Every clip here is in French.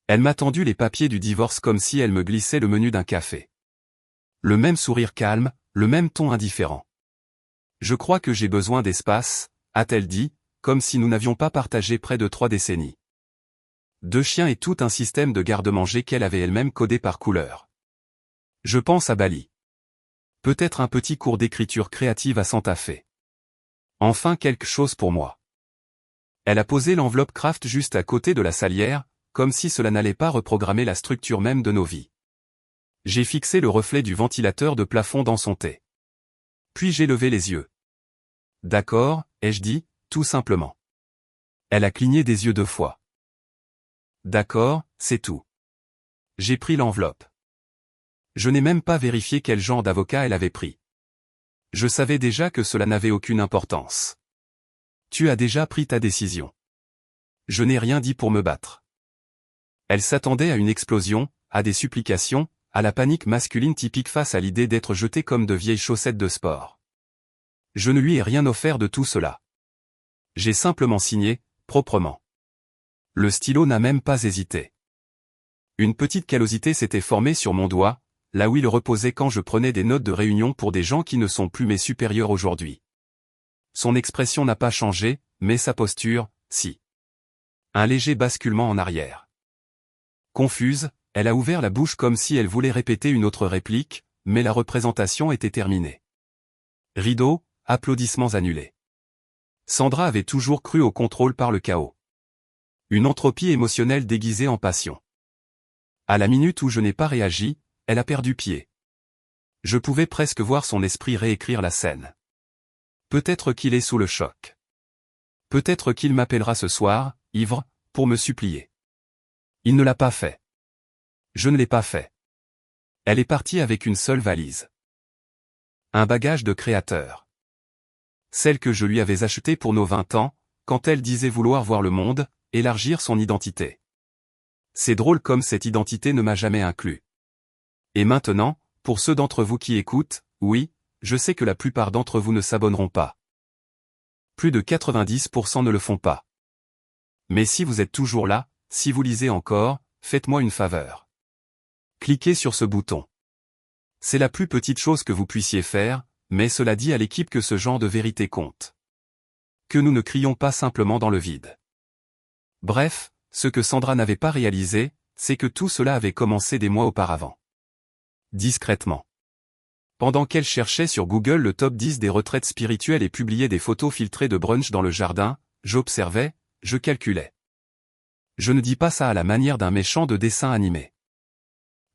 Elle m'a tendu les papiers du divorce comme si elle me glissait le menu d'un café. Le même sourire calme, le même ton indifférent. Je crois que j'ai besoin d'espace, a-t-elle dit, comme si nous n'avions pas partagé près de 3 décennies. 2 chiens et tout un système de garde-manger qu'elle avait elle-même codé par couleur. Je pense à Bali. Peut-être un petit cours d'écriture créative à Santa Fe. Enfin quelque chose pour moi. Elle a posé l'enveloppe Kraft juste à côté de la salière, comme si cela n'allait pas reprogrammer la structure même de nos vies. J'ai fixé le reflet du ventilateur de plafond dans son thé. Puis j'ai levé les yeux. D'accord, ai-je dit, tout simplement. Elle a cligné des yeux 2 fois. D'accord, c'est tout. J'ai pris l'enveloppe. Je n'ai même pas vérifié quel genre d'avocat elle avait pris. Je savais déjà que cela n'avait aucune importance. Tu as déjà pris ta décision. Je n'ai rien dit pour me battre. Elle s'attendait à une explosion, à des supplications, à la panique masculine typique face à l'idée d'être jetée comme de vieilles chaussettes de sport. Je ne lui ai rien offert de tout cela. J'ai simplement signé, proprement. Le stylo n'a même pas hésité. Une petite callosité s'était formée sur mon doigt, là où il reposait quand je prenais des notes de réunion pour des gens qui ne sont plus mes supérieurs aujourd'hui. Son expression n'a pas changé, mais sa posture, si. Un léger basculement en arrière. Confuse, elle a ouvert la bouche comme si elle voulait répéter une autre réplique, mais la représentation était terminée. Rideau, applaudissements annulés. Sandra avait toujours cru au contrôle par le chaos. Une entropie émotionnelle déguisée en passion. À la minute où je n'ai pas réagi, elle a perdu pied. Je pouvais presque voir son esprit réécrire la scène. Peut-être qu'il est sous le choc. Peut-être qu'il m'appellera ce soir, ivre, pour me supplier. Il ne l'a pas fait. Je ne l'ai pas fait. Elle est partie avec une seule valise. Un bagage de créateur. Celle que je lui avais achetée pour nos 20 ans, quand elle disait vouloir voir le monde, élargir son identité. C'est drôle comme cette identité ne m'a jamais inclus. Et maintenant, pour ceux d'entre vous qui écoutent, oui, je sais que la plupart d'entre vous ne s'abonneront pas. Plus de 90% ne le font pas. Mais si vous êtes toujours là, si vous lisez encore, faites-moi une faveur. Cliquez sur ce bouton. C'est la plus petite chose que vous puissiez faire, mais cela dit à l'équipe que ce genre de vérité compte. Que nous ne crions pas simplement dans le vide. Bref, ce que Sandra n'avait pas réalisé, c'est que tout cela avait commencé des mois auparavant. Discrètement. Pendant qu'elle cherchait sur Google le top 10 des retraites spirituelles et publiait des photos filtrées de brunch dans le jardin, j'observais, je calculais. Je ne dis pas ça à la manière d'un méchant de dessin animé.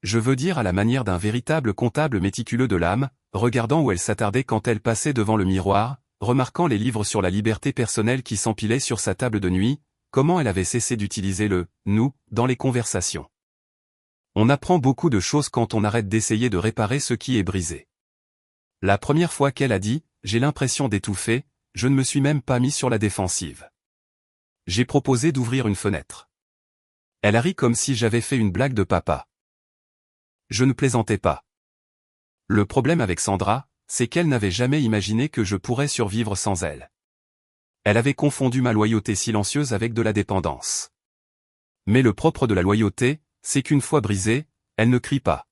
Je veux dire à la manière d'un véritable comptable méticuleux de l'âme, regardant où elle s'attardait quand elle passait devant le miroir, remarquant les livres sur la liberté personnelle qui s'empilaient sur sa table de nuit, comment elle avait cessé d'utiliser le « nous » dans les conversations. On apprend beaucoup de choses quand on arrête d'essayer de réparer ce qui est brisé. La première fois qu'elle a dit « j'ai l'impression d'étouffer », je ne me suis même pas mis sur la défensive. J'ai proposé d'ouvrir une fenêtre. Elle a ri comme si j'avais fait une blague de papa. Je ne plaisantais pas. Le problème avec Sandra, c'est qu'elle n'avait jamais imaginé que je pourrais survivre sans elle. Elle avait confondu ma loyauté silencieuse avec de la dépendance. Mais le propre de la loyauté, c'est qu'une fois brisée, elle ne crie pas.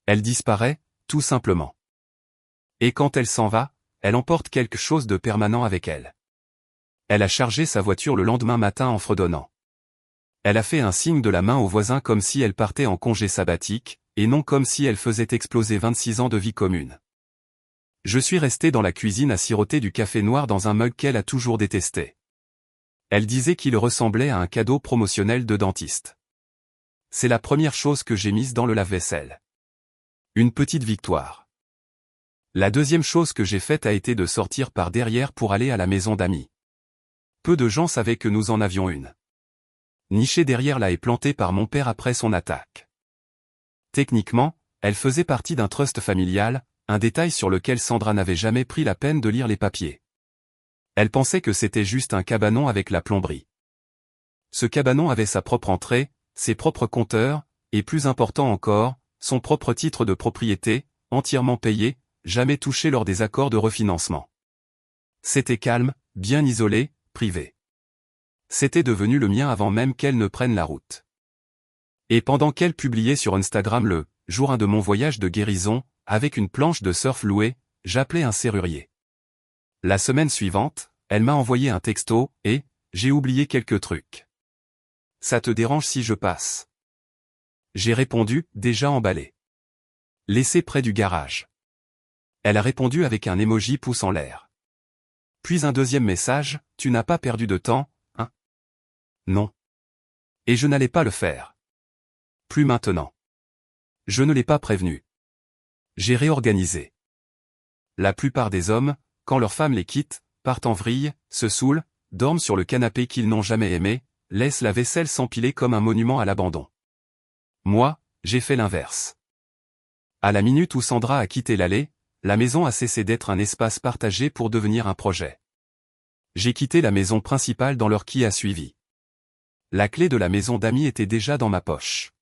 Elle disparaît, tout simplement. Et quand elle s'en va, elle emporte quelque chose de permanent avec elle. Elle a chargé sa voiture le lendemain matin en fredonnant. Elle a fait un signe de la main au voisin comme si elle partait en congé sabbatique, et non comme si elle faisait exploser 26 ans de vie commune. Je suis resté dans la cuisine à siroter du café noir dans un mug qu'elle a toujours détesté. Elle disait qu'il ressemblait à un cadeau promotionnel de dentiste. C'est la première chose que j'ai mise dans le lave-vaisselle. Une petite victoire. La deuxième chose que j'ai faite a été de sortir par derrière pour aller à la maison d'amis. Peu de gens savaient que nous en avions une. Nichée derrière la haie plantée par mon père après son attaque. Techniquement, elle faisait partie d'un trust familial, un détail sur lequel Sandra n'avait jamais pris la peine de lire les papiers. Elle pensait que c'était juste un cabanon avec la plomberie. Ce cabanon avait sa propre entrée, ses propres compteurs, et plus important encore, son propre titre de propriété, entièrement payé, jamais touché lors des accords de refinancement. C'était calme, bien isolé, privé. C'était devenu le mien avant même qu'elle ne prenne la route. Et pendant qu'elle publiait sur Instagram le jour 1 de mon voyage de guérison, avec une planche de surf louée, j'appelais un serrurier. La semaine suivante, elle m'a envoyé un texto, et j'ai oublié quelques trucs. Ça te dérange si je passe? J'ai répondu, déjà emballé. Laissé près du garage. Elle a répondu avec un emoji pouce en l'air. Puis un deuxième message, tu n'as pas perdu de temps, hein? Non. Et je n'allais pas le faire. Plus maintenant. Je ne l'ai pas prévenu. J'ai réorganisé. La plupart des hommes, quand leur femme les quitte, partent en vrille, se saoulent, dorment sur le canapé qu'ils n'ont jamais aimé, laissent la vaisselle s'empiler comme un monument à l'abandon. Moi, j'ai fait l'inverse. À la minute où Sandra a quitté l'allée, la maison a cessé d'être un espace partagé pour devenir un projet. J'ai quitté la maison principale dans l'heure qui a suivi. La clé de la maison d'amis était déjà dans ma poche.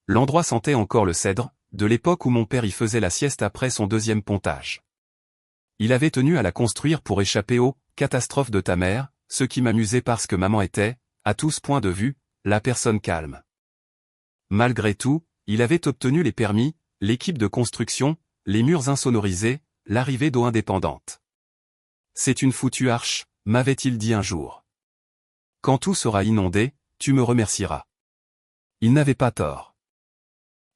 L'endroit sentait encore le cèdre, de l'époque où mon père y faisait la sieste après son deuxième pontage. Il avait tenu à la construire pour échapper aux catastrophes de ta mère, ce qui m'amusait parce que maman était, à tous points de vue, la personne calme. Malgré tout, il avait obtenu les permis, l'équipe de construction, les murs insonorisés, l'arrivée d'eau indépendante. C'est une foutue arche, m'avait-il dit un jour. Quand tout sera inondé, tu me remercieras. Il n'avait pas tort.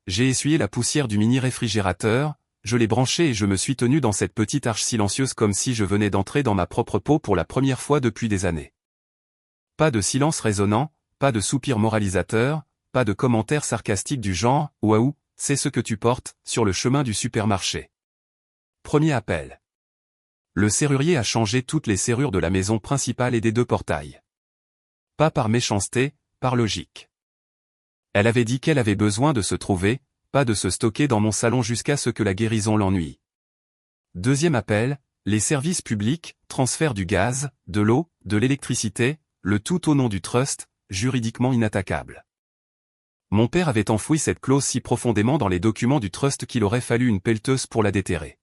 J'ai essuyé la poussière du mini-réfrigérateur, je l'ai branché et je me suis tenu dans cette petite arche silencieuse comme si je venais d'entrer dans ma propre peau pour la première fois depuis des années. Pas de silence résonnant, pas de soupir moralisateur, pas de commentaires sarcastiques du genre « Waouh, c'est ce que tu portes » sur le chemin du supermarché. Premier appel. Le serrurier a changé toutes les serrures de la maison principale et des deux portails. Pas par méchanceté, par logique. Elle avait dit qu'elle avait besoin de se trouver, pas de se stocker dans mon salon jusqu'à ce que la guérison l'ennuie. Deuxième appel, les services publics, transfert du gaz, de l'eau, de l'électricité, le tout au nom du trust, juridiquement inattaquable. Mon père avait enfoui cette clause si profondément dans les documents du trust qu'il aurait fallu une pelleteuse pour la déterrer.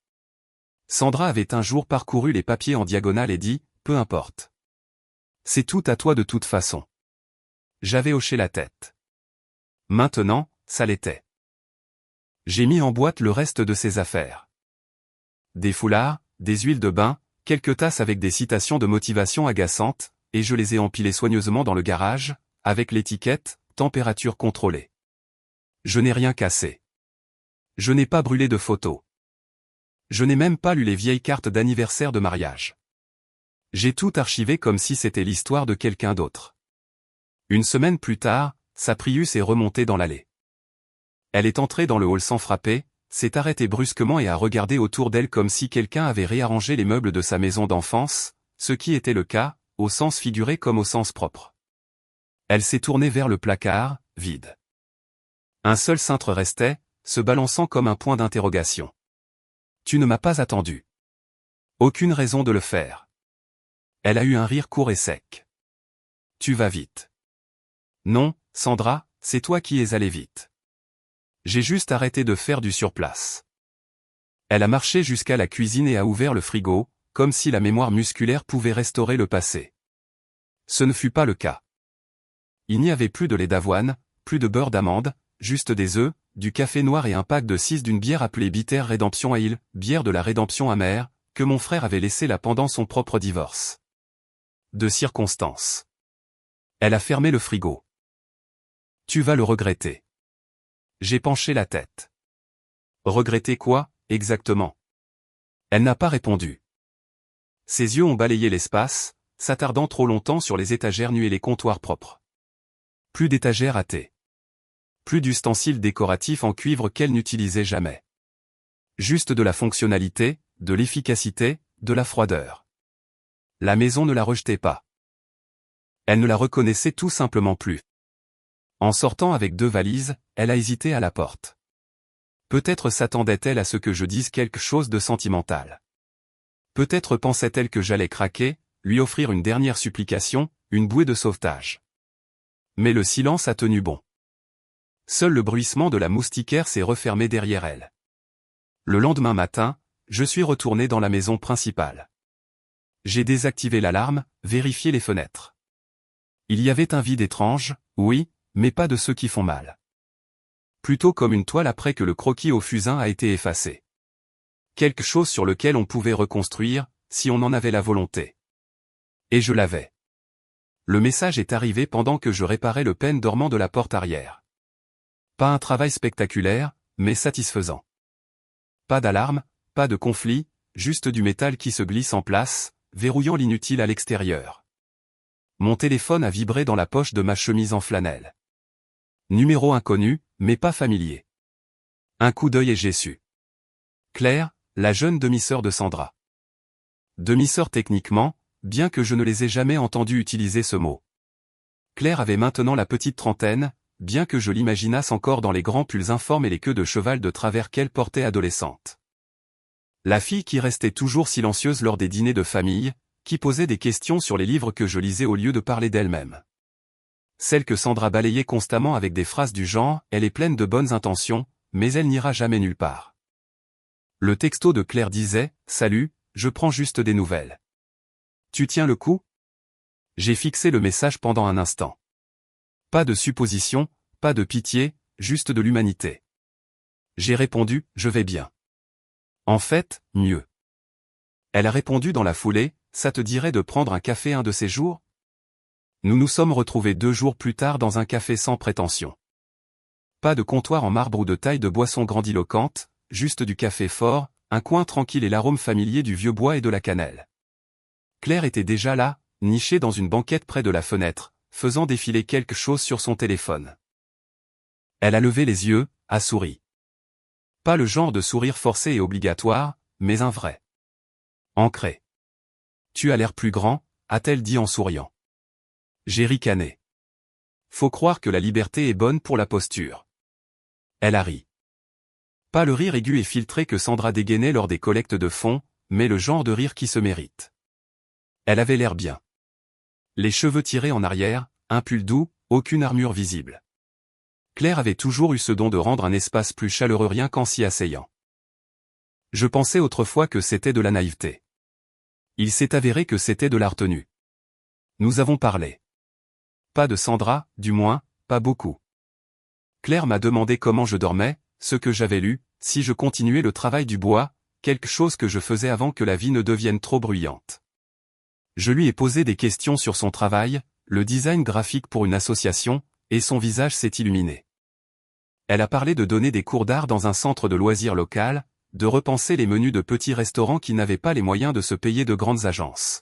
Sandra avait un jour parcouru les papiers en diagonale et dit, peu importe. C'est tout à toi de toute façon. J'avais hoché la tête. Maintenant, ça l'était. J'ai mis en boîte le reste de ses affaires. Des foulards, des huiles de bain, quelques tasses avec des citations de motivation agaçantes, et je les ai empilées soigneusement dans le garage, avec l'étiquette « température contrôlée ». Je n'ai rien cassé. Je n'ai pas brûlé de photos. Je n'ai même pas lu les vieilles cartes d'anniversaire de mariage. J'ai tout archivé comme si c'était l'histoire de quelqu'un d'autre. Une semaine plus tard, sa Prius est remontée dans l'allée. Elle est entrée dans le hall sans frapper, s'est arrêtée brusquement et a regardé autour d'elle comme si quelqu'un avait réarrangé les meubles de sa maison d'enfance, ce qui était le cas, au sens figuré comme au sens propre. Elle s'est tournée vers le placard, vide. Un seul cintre restait, se balançant comme un point d'interrogation. Tu ne m'as pas attendu. Aucune raison de le faire. Elle a eu un rire court et sec. Tu vas vite. Non, Sandra, c'est toi qui es allée vite. J'ai juste arrêté de faire du surplace. Elle a marché jusqu'à la cuisine et a ouvert le frigo, comme si la mémoire musculaire pouvait restaurer le passé. Ce ne fut pas le cas. Il n'y avait plus de lait d'avoine, plus de beurre d'amande, juste des œufs, du café noir et un pack de 6 d'une bière appelée Bitter Redemption Ale, bière de la rédemption amère, que mon frère avait laissée là pendant son propre divorce. De circonstance. Elle a fermé le frigo. Tu vas le regretter. J'ai penché la tête. Regretter quoi, exactement? Elle n'a pas répondu. Ses yeux ont balayé l'espace, s'attardant trop longtemps sur les étagères nues et les comptoirs propres. Plus d'étagères à thé. Plus d'ustensiles décoratifs en cuivre qu'elle n'utilisait jamais. Juste de la fonctionnalité, de l'efficacité, de la froideur. La maison ne la rejetait pas. Elle ne la reconnaissait tout simplement plus. En sortant avec 2 valises, elle a hésité à la porte. Peut-être s'attendait-elle à ce que je dise quelque chose de sentimental. Peut-être pensait-elle que j'allais craquer, lui offrir une dernière supplication, une bouée de sauvetage. Mais le silence a tenu bon. Seul le bruissement de la moustiquaire s'est refermé derrière elle. Le lendemain matin, je suis retourné dans la maison principale. J'ai désactivé l'alarme, vérifié les fenêtres. Il y avait un vide étrange, oui, mais pas de ceux qui font mal. Plutôt comme une toile après que le croquis au fusain a été effacé. Quelque chose sur lequel on pouvait reconstruire, si on en avait la volonté. Et je l'avais. Le message est arrivé pendant que je réparais le pêne dormant de la porte arrière. Pas un travail spectaculaire, mais satisfaisant. Pas d'alarme, pas de conflit, juste du métal qui se glisse en place, verrouillant l'inutile à l'extérieur. Mon téléphone a vibré dans la poche de ma chemise en flanelle. Numéro inconnu, mais pas familier. Un coup d'œil et j'ai su. Claire, la jeune demi-sœur de Sandra. Demi-sœur techniquement, bien que je ne les ai jamais entendus utiliser ce mot. Claire avait maintenant la petite trentaine, bien que je l'imaginasse encore dans les grands pulls informes et les queues de cheval de travers qu'elle portait adolescente. La fille qui restait toujours silencieuse lors des dîners de famille, qui posait des questions sur les livres que je lisais au lieu de parler d'elle-même. Celle que Sandra balayait constamment avec des phrases du genre « Elle est pleine de bonnes intentions, mais elle n'ira jamais nulle part ». Le texto de Claire disait « Salut, je prends juste des nouvelles. Tu tiens le coup ?» J'ai fixé le message pendant un instant. Pas de supposition, pas de pitié, juste de l'humanité. J'ai répondu « Je vais bien. En fait, mieux. » Elle a répondu dans la foulée « Ça te dirait de prendre un café un de ces jours ?» Nous nous sommes retrouvés 2 jours plus tard dans un café sans prétention. Pas de comptoir en marbre ou de taille de boisson grandiloquente, juste du café fort, un coin tranquille et l'arôme familier du vieux bois et de la cannelle. Claire était déjà là, nichée dans une banquette près de la fenêtre, faisant défiler quelque chose sur son téléphone. Elle a levé les yeux, a souri. Pas le genre de sourire forcé et obligatoire, mais un vrai. Ancré. Tu as l'air plus grand, a-t-elle dit en souriant. J'ai ricané. Faut croire que la liberté est bonne pour la posture. Elle a ri. Pas le rire aigu et filtré que Sandra dégainait lors des collectes de fonds, mais le genre de rire qui se mérite. Elle avait l'air bien. Les cheveux tirés en arrière, un pull doux, aucune armure visible. Claire avait toujours eu ce don de rendre un espace plus chaleureux rien qu'en s'y asseyant. Je pensais autrefois que c'était de la naïveté. Il s'est avéré que c'était de la retenue. Nous avons parlé. Pas de Sandra, du moins, pas beaucoup. Claire m'a demandé comment je dormais, ce que j'avais lu, si je continuais le travail du bois, quelque chose que je faisais avant que la vie ne devienne trop bruyante. Je lui ai posé des questions sur son travail, le design graphique pour une association, et son visage s'est illuminé. Elle a parlé de donner des cours d'art dans un centre de loisirs local, de repenser les menus de petits restaurants qui n'avaient pas les moyens de se payer de grandes agences.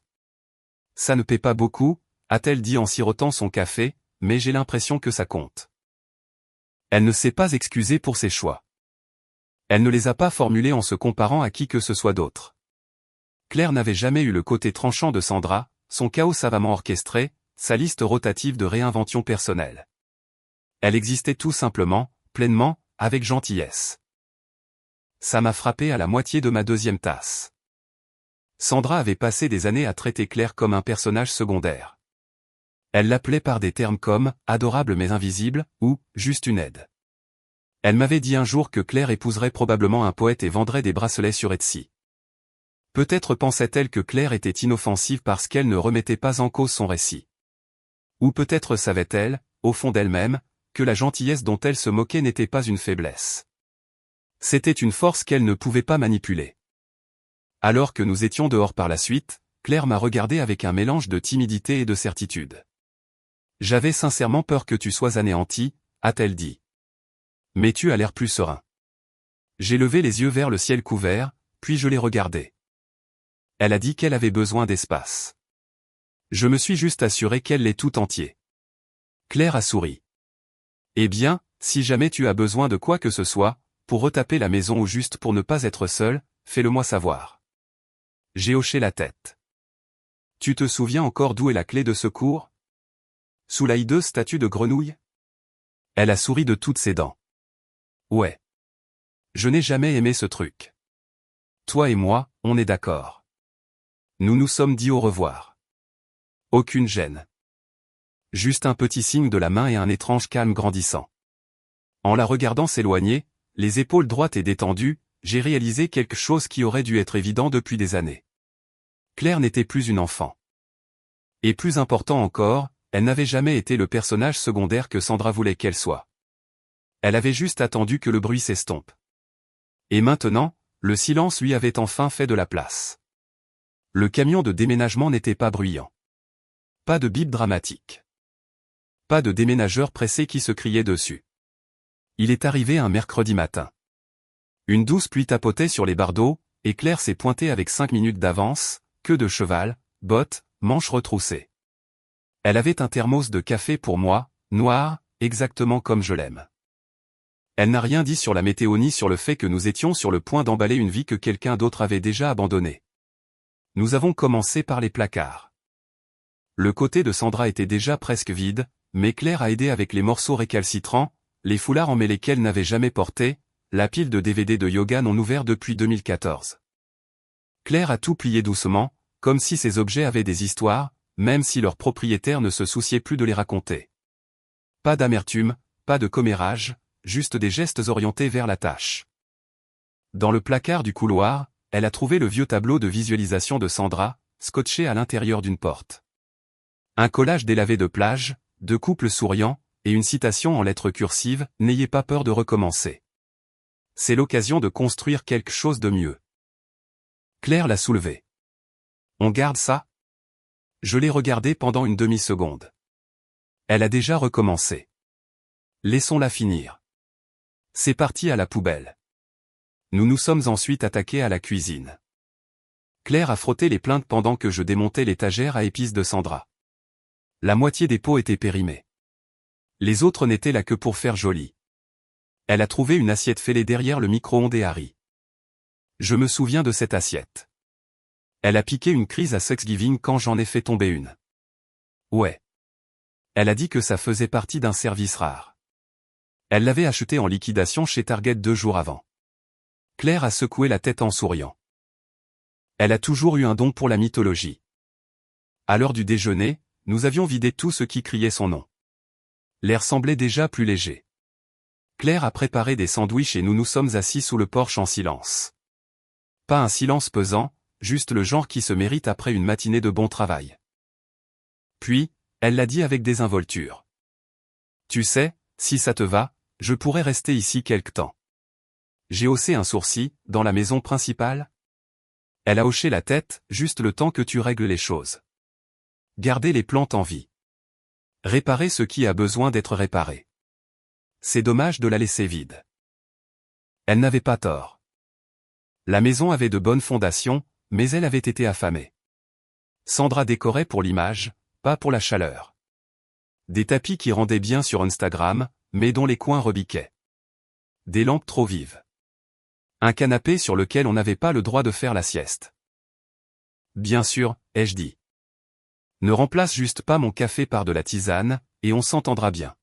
Ça ne paie pas beaucoup, a-t-elle dit en sirotant son café, mais j'ai l'impression que ça compte. Elle ne s'est pas excusée pour ses choix. Elle ne les a pas formulés en se comparant à qui que ce soit d'autre. Claire n'avait jamais eu le côté tranchant de Sandra, son chaos savamment orchestré, sa liste rotative de réinventions personnelles. Elle existait tout simplement, pleinement, avec gentillesse. Ça m'a frappé à la moitié de ma 2e tasse. Sandra avait passé des années à traiter Claire comme un personnage secondaire. Elle l'appelait par des termes comme « adorable mais invisible » ou « juste une aide ». Elle m'avait dit un jour que Claire épouserait probablement un poète et vendrait des bracelets sur Etsy. Peut-être pensait-elle que Claire était inoffensive parce qu'elle ne remettait pas en cause son récit. Ou peut-être savait-elle, au fond d'elle-même, que la gentillesse dont elle se moquait n'était pas une faiblesse. C'était une force qu'elle ne pouvait pas manipuler. Alors que nous étions dehors par la suite, Claire m'a regardé avec un mélange de timidité et de certitude. « J'avais sincèrement peur que tu sois anéanti, a-t-elle dit. Mais tu as l'air plus serein. » J'ai levé les yeux vers le ciel couvert, puis je l'ai regardée. Elle a dit qu'elle avait besoin d'espace. Je me suis juste assuré qu'elle l'est tout entier. Claire a souri. Eh bien, si jamais tu as besoin de quoi que ce soit, pour retaper la maison ou juste pour ne pas être seule, fais-le-moi savoir. J'ai hoché la tête. Tu te souviens encore d'où est la clé de secours? Sous la hideuse statue de grenouille? Elle a souri de toutes ses dents. Ouais. Je n'ai jamais aimé ce truc. Toi et moi, on est d'accord. Nous nous sommes dit au revoir. Aucune gêne. Juste un petit signe de la main et un étrange calme grandissant. En la regardant s'éloigner, les épaules droites et détendues, j'ai réalisé quelque chose qui aurait dû être évident depuis des années. Claire n'était plus une enfant. Et plus important encore, elle n'avait jamais été le personnage secondaire que Sandra voulait qu'elle soit. Elle avait juste attendu que le bruit s'estompe. Et maintenant, le silence lui avait enfin fait de la place. Le camion de déménagement n'était pas bruyant. Pas de bip dramatique. Pas de déménageur pressé qui se criait dessus. Il est arrivé un mercredi matin. Une douce pluie tapotait sur les bardeaux, et Claire s'est pointée avec 5 minutes d'avance, queue de cheval, bottes, manches retroussées. Elle avait un thermos de café pour moi, noir, exactement comme je l'aime. Elle n'a rien dit sur la météo ni sur le fait que nous étions sur le point d'emballer une vie que quelqu'un d'autre avait déjà abandonnée. Nous avons commencé par les placards. Le côté de Sandra était déjà presque vide, mais Claire a aidé avec les morceaux récalcitrants, les foulards emmêlés qu'elle n'avait jamais portés, la pile de DVD de yoga non ouvert depuis 2014. Claire a tout plié doucement, comme si ces objets avaient des histoires, même si leur propriétaire ne se souciait plus de les raconter. Pas d'amertume, pas de commérage, juste des gestes orientés vers la tâche. Dans le placard du couloir, elle a trouvé le vieux tableau de visualisation de Sandra, scotché à l'intérieur d'une porte. Un collage délavé de plage, de couples souriants, et une citation en lettres cursives, « N'ayez pas peur de recommencer. C'est l'occasion de construire quelque chose de mieux. » Claire l'a soulevé. On garde ça? Je l'ai regardé pendant une demi-seconde. Elle a déjà recommencé. Laissons-la finir. C'est parti à la poubelle. Nous nous sommes ensuite attaqués à la cuisine. Claire a frotté les plaintes pendant que je démontais l'étagère à épices de Sandra. La moitié des pots étaient périmés. Les autres n'étaient là que pour faire joli. Elle a trouvé une assiette fêlée derrière le micro-ondes et Harry. Je me souviens de cette assiette. Elle a piqué une crise à Thanksgiving quand j'en ai fait tomber une. Ouais. Elle a dit que ça faisait partie d'un service rare. Elle l'avait acheté en liquidation chez Target 2 jours avant. Claire a secoué la tête en souriant. Elle a toujours eu un don pour la mythologie. À l'heure du déjeuner, nous avions vidé tout ce qui criait son nom. L'air semblait déjà plus léger. Claire a préparé des sandwichs et nous nous sommes assis sous le porche en silence. Pas un silence pesant, juste le genre qui se mérite après une matinée de bon travail. Puis, elle l'a dit avec désinvolture. Tu sais, si ça te va, je pourrais rester ici quelque temps. J'ai haussé un sourcil, dans la maison principale? Elle a hoché la tête, juste le temps que tu règles les choses. Garder les plantes en vie. Réparer ce qui a besoin d'être réparé. C'est dommage de la laisser vide. Elle n'avait pas tort. La maison avait de bonnes fondations, mais elle avait été affamée. Sandra décorait pour l'image, pas pour la chaleur. Des tapis qui rendaient bien sur Instagram, mais dont les coins rebiquaient. Des lampes trop vives. Un canapé sur lequel on n'avait pas le droit de faire la sieste. Bien sûr, ai-je dit. Ne remplace juste pas mon café par de la tisane, et on s'entendra bien.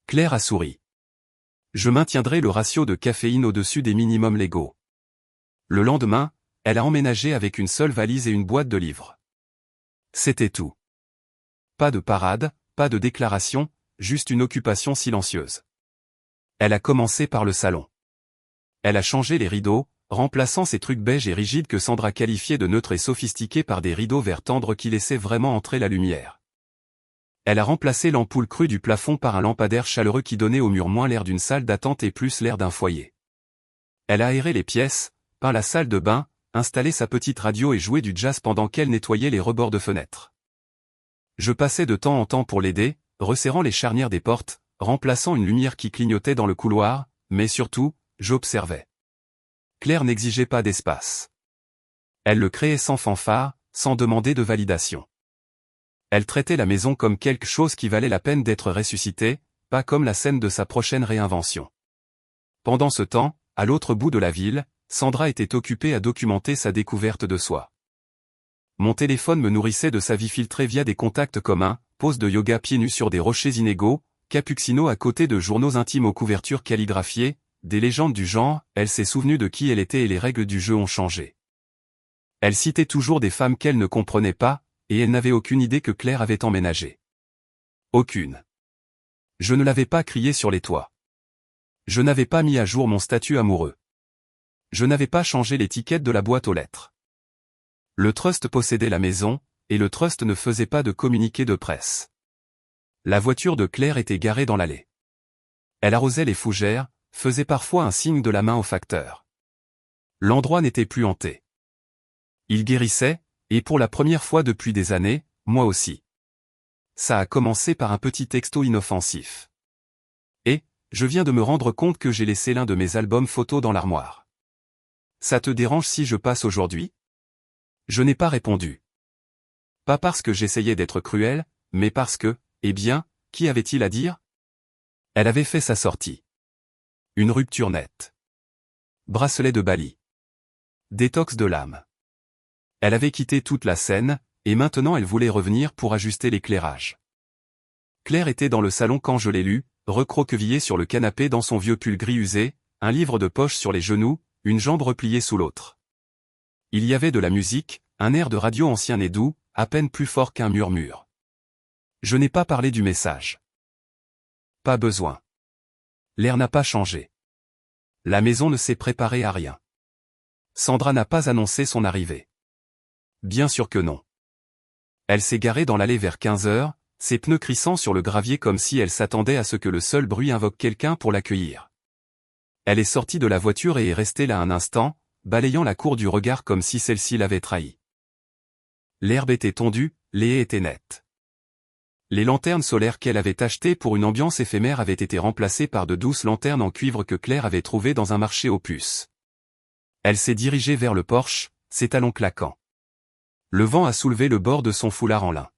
Claire a souri. Je maintiendrai le ratio de caféine au-dessus des minimums légaux. Le lendemain, elle a emménagé avec une seule valise et une boîte de livres. C'était tout. Pas de parade, pas de déclaration, juste une occupation silencieuse. Elle a commencé par le salon. Elle a changé les rideaux, remplaçant ces trucs beiges et rigides que Sandra qualifiait de neutres et sophistiqués par des rideaux vert tendre qui laissaient vraiment entrer la lumière. Elle a remplacé l'ampoule crue du plafond par un lampadaire chaleureux qui donnait au mur moins l'air d'une salle d'attente et plus l'air d'un foyer. Elle a aéré les pièces, peint la salle de bain, installé sa petite radio et joué du jazz pendant qu'elle nettoyait les rebords de fenêtres. Je passais de temps en temps pour l'aider, resserrant les charnières des portes, remplaçant une lumière qui clignotait dans le couloir, mais surtout, j'observais. Claire n'exigeait pas d'espace. Elle le créait sans fanfare, sans demander de validation. Elle traitait la maison comme quelque chose qui valait la peine d'être ressuscité, pas comme la scène de sa prochaine réinvention. Pendant ce temps, à l'autre bout de la ville, Sandra était occupée à documenter sa découverte de soi. Mon téléphone me nourrissait de sa vie filtrée via des contacts communs, pose de yoga pieds nus sur des rochers inégaux, Capuccino à côté de journaux intimes aux couvertures calligraphiées, des légendes du genre, elle s'est souvenue de qui elle était et les règles du jeu ont changé. Elle citait toujours des femmes qu'elle ne comprenait pas, et elle n'avait aucune idée que Claire avait emménagé. Aucune. Je ne l'avais pas crié sur les toits. Je n'avais pas mis à jour mon statut amoureux. Je n'avais pas changé l'étiquette de la boîte aux lettres. Le trust possédait la maison, et le trust ne faisait pas de communiqué de presse. La voiture de Claire était garée dans l'allée. Elle arrosait les fougères, faisait parfois un signe de la main au facteur. L'endroit n'était plus hanté. Il guérissait, et pour la première fois depuis des années, moi aussi. Ça a commencé par un petit texto inoffensif. Et, je viens de me rendre compte que j'ai laissé l'un de mes albums photos dans l'armoire. Ça te dérange si je passe aujourd'hui? Je n'ai pas répondu. Pas parce que j'essayais d'être cruel, mais parce que, eh bien, qui avait-il à dire? Elle avait fait sa sortie. Une rupture nette. Bracelet de Bali. Détox de l'âme. Elle avait quitté toute la scène, et maintenant elle voulait revenir pour ajuster l'éclairage. Claire était dans le salon quand je l'ai lu, recroquevillée sur le canapé dans son vieux pull gris usé, un livre de poche sur les genoux, une jambe repliée sous l'autre. Il y avait de la musique, un air de radio ancien et doux, à peine plus fort qu'un murmure. Je n'ai pas parlé du message. Pas besoin. L'air n'a pas changé. La maison ne s'est préparée à rien. Sandra n'a pas annoncé son arrivée. Bien sûr que non. Elle s'est garée dans l'allée vers 15 heures, ses pneus crissant sur le gravier comme si elle s'attendait à ce que le seul bruit invoque quelqu'un pour l'accueillir. Elle est sortie de la voiture et est restée là un instant, balayant la cour du regard comme si celle-ci l'avait trahie. L'herbe était tondue, les haies étaient nettes. Les lanternes solaires qu'elle avait achetées pour une ambiance éphémère avaient été remplacées par de douces lanternes en cuivre que Claire avait trouvées dans un marché aux puces. Elle s'est dirigée vers le porche, ses talons claquants. Le vent a soulevé le bord de son foulard en lin.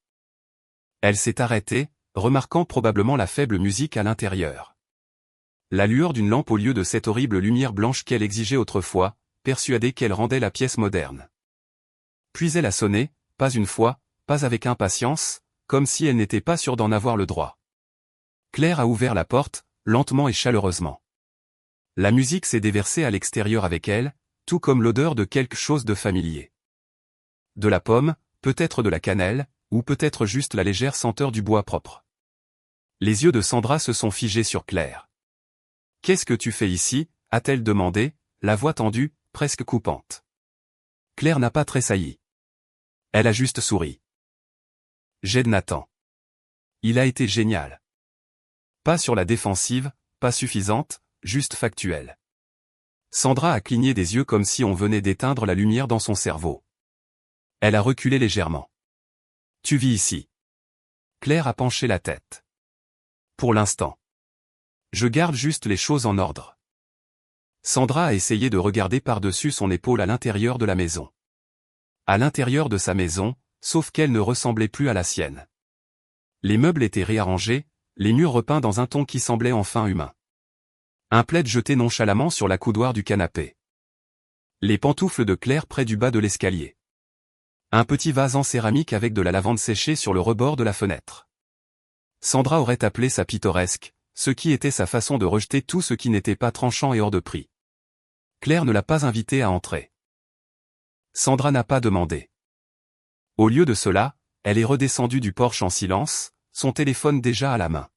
Elle s'est arrêtée, remarquant probablement la faible musique à l'intérieur. La lueur d'une lampe au lieu de cette horrible lumière blanche qu'elle exigeait autrefois, persuadée qu'elle rendait la pièce moderne. Puis elle a sonné, pas une fois, pas avec impatience, comme si elle n'était pas sûre d'en avoir le droit. Claire a ouvert la porte, lentement et chaleureusement. La musique s'est déversée à l'extérieur avec elle, tout comme l'odeur de quelque chose de familier. De la pomme, peut-être de la cannelle, ou peut-être juste la légère senteur du bois propre. Les yeux de Sandra se sont figés sur Claire. « Qu'est-ce que tu fais ici ?» a-t-elle demandé, la voix tendue, presque coupante. Claire n'a pas tressailli. Elle a juste souri. J'aide Nathan. Il a été génial. Pas sur la défensive, pas suffisante, juste factuelle. Sandra a cligné des yeux comme si on venait d'éteindre la lumière dans son cerveau. Elle a reculé légèrement. Tu vis ici. Claire a penché la tête. Pour l'instant. Je garde juste les choses en ordre. Sandra a essayé de regarder par-dessus son épaule à l'intérieur de la maison. À l'intérieur de sa maison, sauf qu'elle ne ressemblait plus à la sienne. Les meubles étaient réarrangés, les murs repeints dans un ton qui semblait enfin humain. Un plaid jeté nonchalamment sur la coudoir du canapé. Les pantoufles de Claire près du bas de l'escalier. Un petit vase en céramique avec de la lavande séchée sur le rebord de la fenêtre. Sandra aurait appelé ça pittoresque, ce qui était sa façon de rejeter tout ce qui n'était pas tranchant et hors de prix. Claire ne l'a pas invitée à entrer. Sandra n'a pas demandé. Au lieu de cela, elle est redescendue du porche en silence, son téléphone déjà à la main.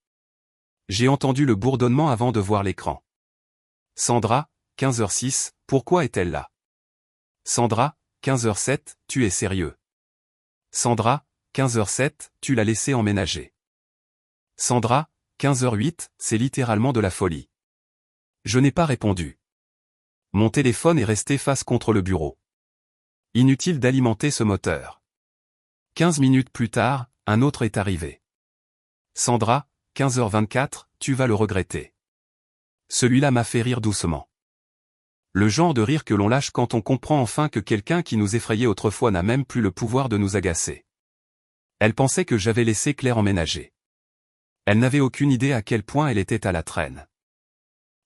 J'ai entendu le bourdonnement avant de voir l'écran. Sandra, 15h06, pourquoi est-elle là? Sandra, 15h07, tu es sérieux? Sandra, 15h07, tu l'as laissé emménager. Sandra, 15h08, c'est littéralement de la folie. Je n'ai pas répondu. Mon téléphone est resté face contre le bureau. Inutile d'alimenter ce moteur. 15 minutes plus tard, un autre est arrivé. Sandra, 15h24, tu vas le regretter. Celui-là m'a fait rire doucement. Le genre de rire que l'on lâche quand on comprend enfin que quelqu'un qui nous effrayait autrefois n'a même plus le pouvoir de nous agacer. Elle pensait que j'avais laissé Claire emménager. Elle n'avait aucune idée à quel point elle était à la traîne.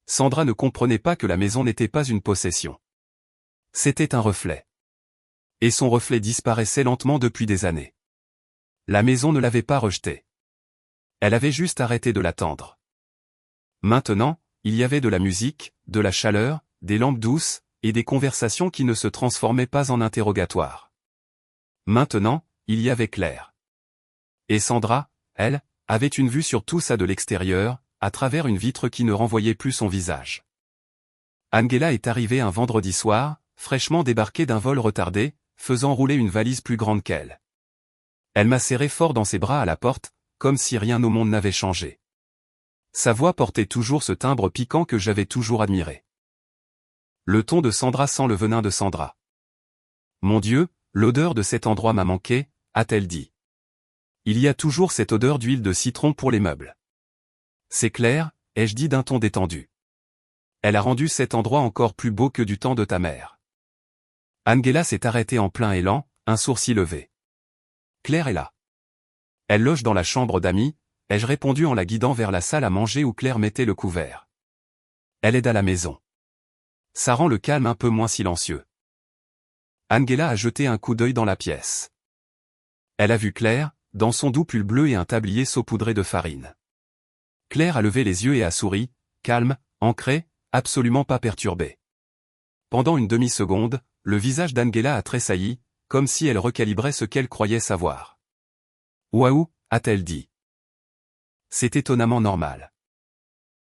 Sandra ne comprenait pas que la maison n'était pas une possession. C'était un reflet. Et son reflet disparaissait lentement depuis des années. La maison ne l'avait pas rejeté. Elle avait juste arrêté de l'attendre. Maintenant, il y avait de la musique, de la chaleur, des lampes douces, et des conversations qui ne se transformaient pas en interrogatoire. Maintenant, il y avait Claire. Et Sandra, elle, avait une vue sur tout ça de l'extérieur, à travers une vitre qui ne renvoyait plus son visage. Angela est arrivée un vendredi soir, fraîchement débarquée d'un vol retardé, faisant rouler une valise plus grande qu'elle. Elle m'a serré fort dans ses bras à la porte, comme si rien au monde n'avait changé. Sa voix portait toujours ce timbre piquant que j'avais toujours admiré. Le ton de Sandra sent le venin de Sandra. Mon Dieu, l'odeur de cet endroit m'a manqué, a-t-elle dit. Il y a toujours cette odeur d'huile de citron pour les meubles. C'est clair, ai-je dit d'un ton détendu. Elle a rendu cet endroit encore plus beau que du temps de ta mère. Angela s'est arrêtée en plein élan, un sourcil levé. Claire est là. Elle loge dans la chambre d'amis, ai-je répondu en la guidant vers la salle à manger où Claire mettait le couvert. Elle aide à la maison. Ça rend le calme un peu moins silencieux. Angela a jeté un coup d'œil dans la pièce. Elle a vu Claire, dans son doux pull bleu et un tablier saupoudré de farine. Claire a levé les yeux et a souri, calme, ancrée, absolument pas perturbée. Pendant une demi-seconde, le visage d'Angela a tressailli, comme si elle recalibrait ce qu'elle croyait savoir. Waouh, a-t-elle dit. C'est étonnamment normal.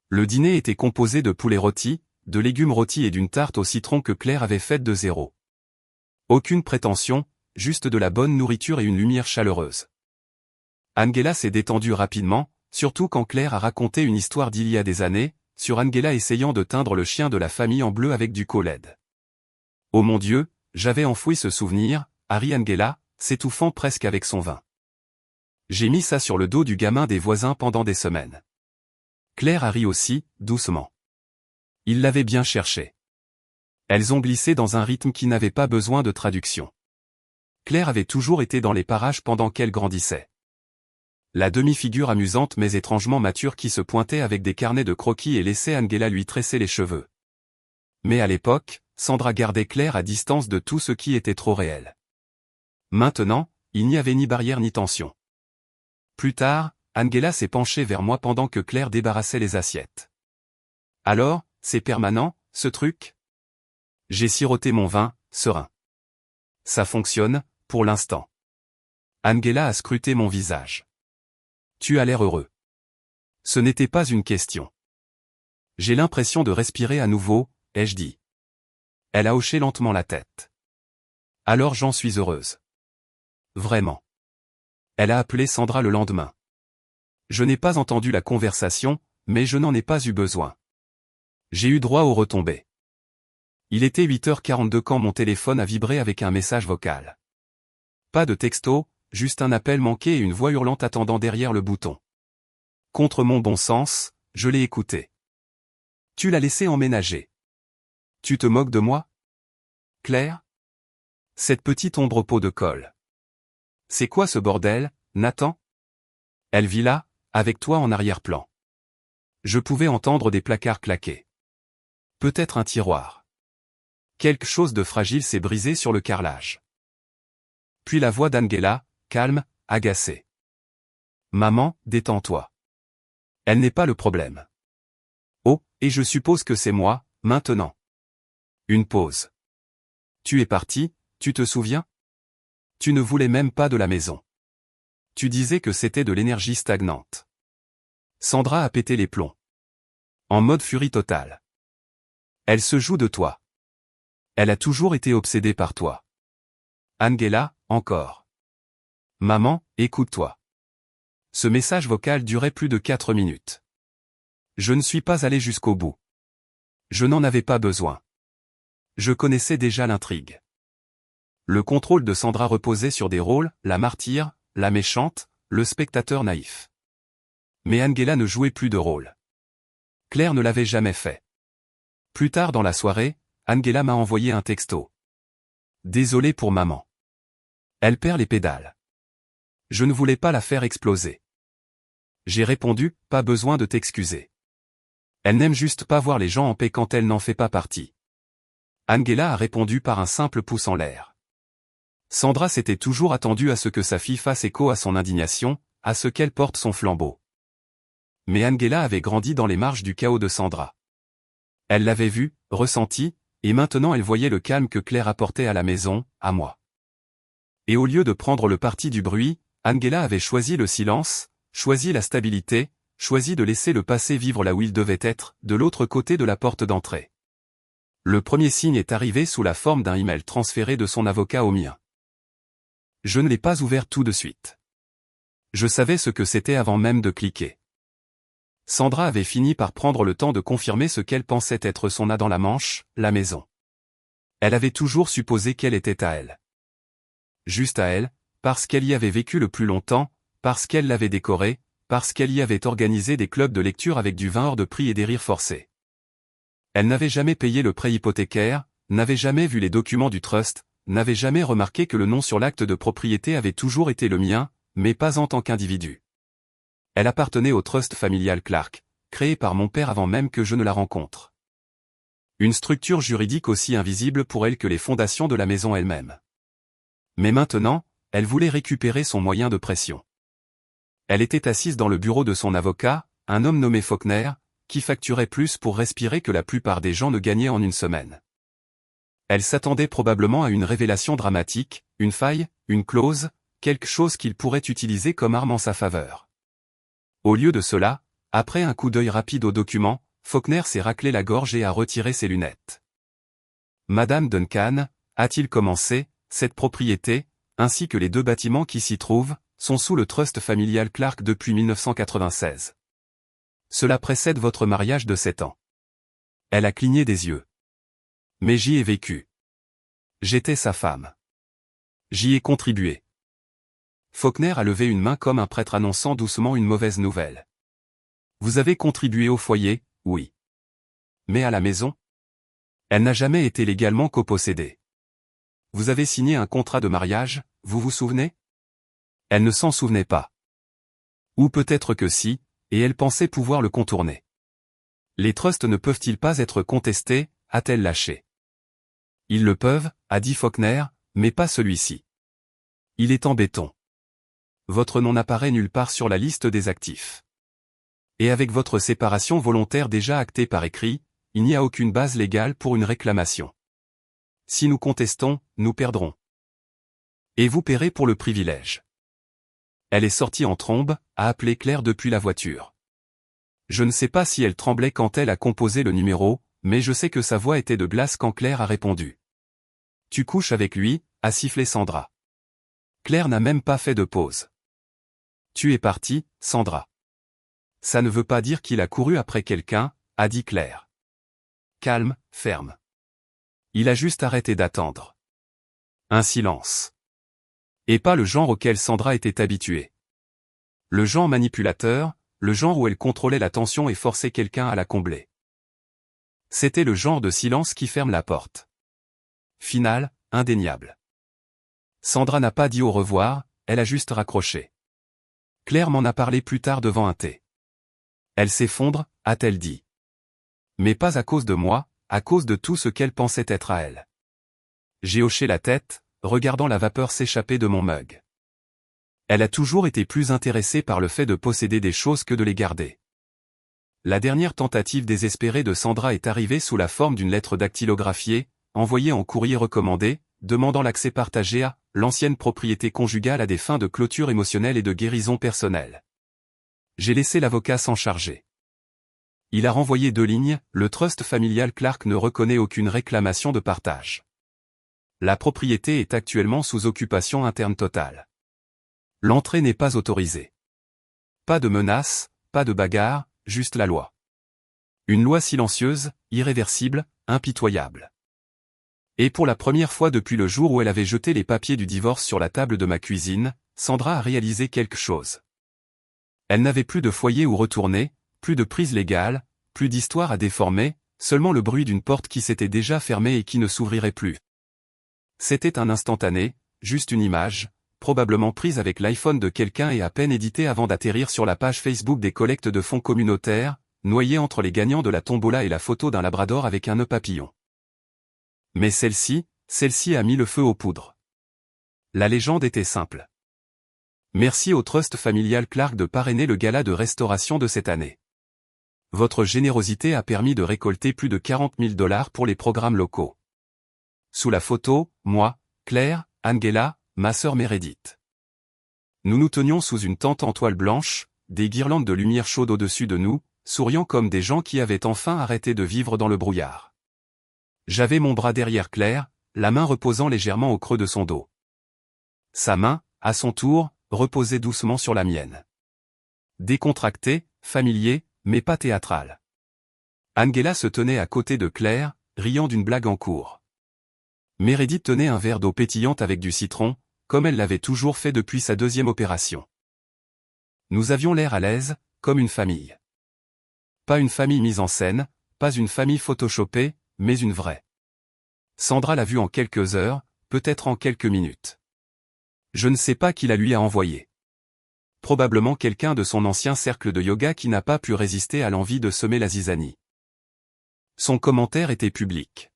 Le dîner était composé de poulet rôti, de légumes rôtis et d'une tarte au citron que Claire avait faite de zéro. Aucune prétention, juste de la bonne nourriture et une lumière chaleureuse. Angela s'est détendue rapidement, surtout quand Claire a raconté une histoire d'il y a des années, sur Angela essayant de teindre le chien de la famille en bleu avec du collède. Oh mon Dieu, j'avais enfoui ce souvenir, a ri Angela, s'étouffant presque avec son vin. J'ai mis ça sur le dos du gamin des voisins pendant des semaines. Claire a ri aussi, doucement. Il l'avait bien cherché. Elles ont glissé dans un rythme qui n'avait pas besoin de traduction. Claire avait toujours été dans les parages pendant qu'elle grandissait. La demi-figure amusante mais étrangement mature qui se pointait avec des carnets de croquis et laissait Angela lui tresser les cheveux. Mais à l'époque, Sandra gardait Claire à distance de tout ce qui était trop réel. Maintenant, il n'y avait ni barrière ni tension. Plus tard, Angela s'est penchée vers moi pendant que Claire débarrassait les assiettes. Alors, c'est permanent, ce truc ? J'ai siroté mon vin, serein. Ça fonctionne, pour l'instant. Angela a scruté mon visage. Tu as l'air heureux. Ce n'était pas une question. J'ai l'impression de respirer à nouveau, ai-je dit. Elle a hoché lentement la tête. Alors j'en suis heureuse. Vraiment. Elle a appelé Sandra le lendemain. Je n'ai pas entendu la conversation, mais je n'en ai pas eu besoin. J'ai eu droit aux retombées. Il était 8h42 quand mon téléphone a vibré avec un message vocal. Pas de texto, juste un appel manqué et une voix hurlante attendant derrière le bouton. Contre mon bon sens, je l'ai écouté. Tu l'as laissé emménager. Tu te moques de moi ? Claire ? Cette petite ombre au pot de colle. C'est quoi ce bordel, Nathan ? Elle vit là, avec toi en arrière-plan. Je pouvais entendre des placards claquer. Peut-être un tiroir. Quelque chose de fragile s'est brisé sur le carrelage. Puis la voix d'Angela, calme, agacée. Maman, détends-toi. Elle n'est pas le problème. Oh, et je suppose que c'est moi, maintenant. Une pause. Tu es parti, tu te souviens ? Tu ne voulais même pas de la maison. Tu disais que c'était de l'énergie stagnante. Sandra a pété les plombs. En mode furie totale. Elle se joue de toi. Elle a toujours été obsédée par toi. Angela, encore. Maman, écoute-toi. Ce message vocal durait plus de 4 minutes. Je ne suis pas allé jusqu'au bout. Je n'en avais pas besoin. Je connaissais déjà l'intrigue. Le contrôle de Sandra reposait sur des rôles, la martyre, la méchante, le spectateur naïf. Mais Angela ne jouait plus de rôle. Claire ne l'avait jamais fait. Plus tard dans la soirée, Angela m'a envoyé un texto. Désolé pour maman. Elle perd les pédales. Je ne voulais pas la faire exploser. J'ai répondu, pas besoin de t'excuser. Elle n'aime juste pas voir les gens en paix quand elle n'en fait pas partie. Angela a répondu par un simple pouce en l'air. Sandra s'était toujours attendue à ce que sa fille fasse écho à son indignation, à ce qu'elle porte son flambeau. Mais Angela avait grandi dans les marges du chaos de Sandra. Elle l'avait vu, ressenti, et maintenant elle voyait le calme que Claire apportait à la maison, à moi. Et au lieu de prendre le parti du bruit, Angela avait choisi le silence, choisi la stabilité, choisi de laisser le passé vivre là où il devait être, de l'autre côté de la porte d'entrée. Le premier signe est arrivé sous la forme d'un email transféré de son avocat au mien. Je ne l'ai pas ouvert tout de suite. Je savais ce que c'était avant même de cliquer. Sandra avait fini par prendre le temps de confirmer ce qu'elle pensait être son as dans la manche, la maison. Elle avait toujours supposé qu'elle était à elle. Juste à elle, parce qu'elle y avait vécu le plus longtemps, parce qu'elle l'avait décorée, parce qu'elle y avait organisé des clubs de lecture avec du vin hors de prix et des rires forcés. Elle n'avait jamais payé le prêt hypothécaire, n'avait jamais vu les documents du trust, n'avait jamais remarqué que le nom sur l'acte de propriété avait toujours été le mien, mais pas en tant qu'individu. Elle appartenait au trust familial Clark, créé par mon père avant même que je ne la rencontre. Une structure juridique aussi invisible pour elle que les fondations de la maison elle-même. Mais maintenant, elle voulait récupérer son moyen de pression. Elle était assise dans le bureau de son avocat, un homme nommé Faulkner, qui facturait plus pour respirer que la plupart des gens ne gagnaient en une semaine. Elle s'attendait probablement à une révélation dramatique, une faille, une clause, quelque chose qu'il pourrait utiliser comme arme en sa faveur. Au lieu de cela, après un coup d'œil rapide aux documents, Faulkner s'est raclé la gorge et a retiré ses lunettes. Madame Duncan, a-t-il commencé, cette propriété, ainsi que les 2 bâtiments qui s'y trouvent, sont sous le trust familial Clark depuis 1996. Cela précède votre mariage de 7 ans. Elle a cligné des yeux. Mais j'y ai vécu. J'étais sa femme. J'y ai contribué. Faulkner a levé une main comme un prêtre annonçant doucement une mauvaise nouvelle. Vous avez contribué au foyer, oui. Mais à la maison? Elle n'a jamais été légalement copossédée. Vous avez signé un contrat de mariage, vous vous souvenez? Elle ne s'en souvenait pas. Ou peut-être que si, et elle pensait pouvoir le contourner. Les trusts ne peuvent-ils pas être contestés, a-t-elle lâché. Ils le peuvent, a dit Faulkner, mais pas celui-ci. Il est en béton. Votre nom n'apparaît nulle part sur la liste des actifs. Et avec votre séparation volontaire déjà actée par écrit, il n'y a aucune base légale pour une réclamation. Si nous contestons, nous perdrons. Et vous paierez pour le privilège. Elle est sortie en trombe, a appelé Claire depuis la voiture. Je ne sais pas si elle tremblait quand elle a composé le numéro, mais je sais que sa voix était de glace quand Claire a répondu. Tu couches avec lui, a sifflé Sandra. Claire n'a même pas fait de pause. Tu es partie, Sandra. Ça ne veut pas dire qu'il a couru après quelqu'un, a dit Claire. Calme, ferme. Il a juste arrêté d'attendre. Un silence. Et pas le genre auquel Sandra était habituée. Le genre manipulateur, le genre où elle contrôlait la tension et forçait quelqu'un à la combler. C'était le genre de silence qui ferme la porte. Final, indéniable. Sandra n'a pas dit au revoir, elle a juste raccroché. Claire m'en a parlé plus tard devant un thé. Elle s'effondre, a-t-elle dit. Mais pas à cause de moi, à cause de tout ce qu'elle pensait être à elle. J'ai hoché la tête, regardant la vapeur s'échapper de mon mug. Elle a toujours été plus intéressée par le fait de posséder des choses que de les garder. La dernière tentative désespérée de Sandra est arrivée sous la forme d'une lettre dactylographiée, envoyée en courrier recommandé, demandant l'accès partagé à l'ancienne propriété conjugale à des fins de clôture émotionnelle et de guérison personnelle. J'ai laissé l'avocat s'en charger. Il a renvoyé 2 lignes, le trust familial Clark ne reconnaît aucune réclamation de partage. La propriété est actuellement sous occupation interne totale. L'entrée n'est pas autorisée. Pas de menaces, pas de bagarre, juste la loi. Une loi silencieuse, irréversible, impitoyable. Et pour la première fois depuis le jour où elle avait jeté les papiers du divorce sur la table de ma cuisine, Sandra a réalisé quelque chose. Elle n'avait plus de foyer où retourner, plus de prise légale, plus d'histoire à déformer, seulement le bruit d'une porte qui s'était déjà fermée et qui ne s'ouvrirait plus. C'était un instantané, juste une image, probablement prise avec l'iPhone de quelqu'un et à peine éditée avant d'atterrir sur la page Facebook des collectes de fonds communautaires, noyée entre les gagnants de la tombola et la photo d'un labrador avec un nœud papillon. Mais celle-ci a mis le feu aux poudres. La légende était simple. Merci au Trust familial Clark de parrainer le gala de restauration de cette année. Votre générosité a permis de récolter plus de 40 000 $ pour les programmes locaux. Sous la photo, moi, Claire, Angela, ma sœur Meredith. Nous nous tenions sous une tente en toile blanche, des guirlandes de lumière chaude au-dessus de nous, souriant comme des gens qui avaient enfin arrêté de vivre dans le brouillard. J'avais mon bras derrière Claire, la main reposant légèrement au creux de son dos. Sa main, à son tour, reposait doucement sur la mienne. Décontracté, familier, mais pas théâtral. Angela se tenait à côté de Claire, riant d'une blague en cours. Meredith tenait un verre d'eau pétillante avec du citron, comme elle l'avait toujours fait depuis sa 2e opération. Nous avions l'air à l'aise, comme une famille. Pas une famille mise en scène, pas une famille photoshopée, mais une vraie. Sandra l'a vue en quelques heures, peut-être en quelques minutes. Je ne sais pas qui la lui a envoyé. Probablement quelqu'un de son ancien cercle de yoga qui n'a pas pu résister à l'envie de semer la zizanie. Son commentaire était public.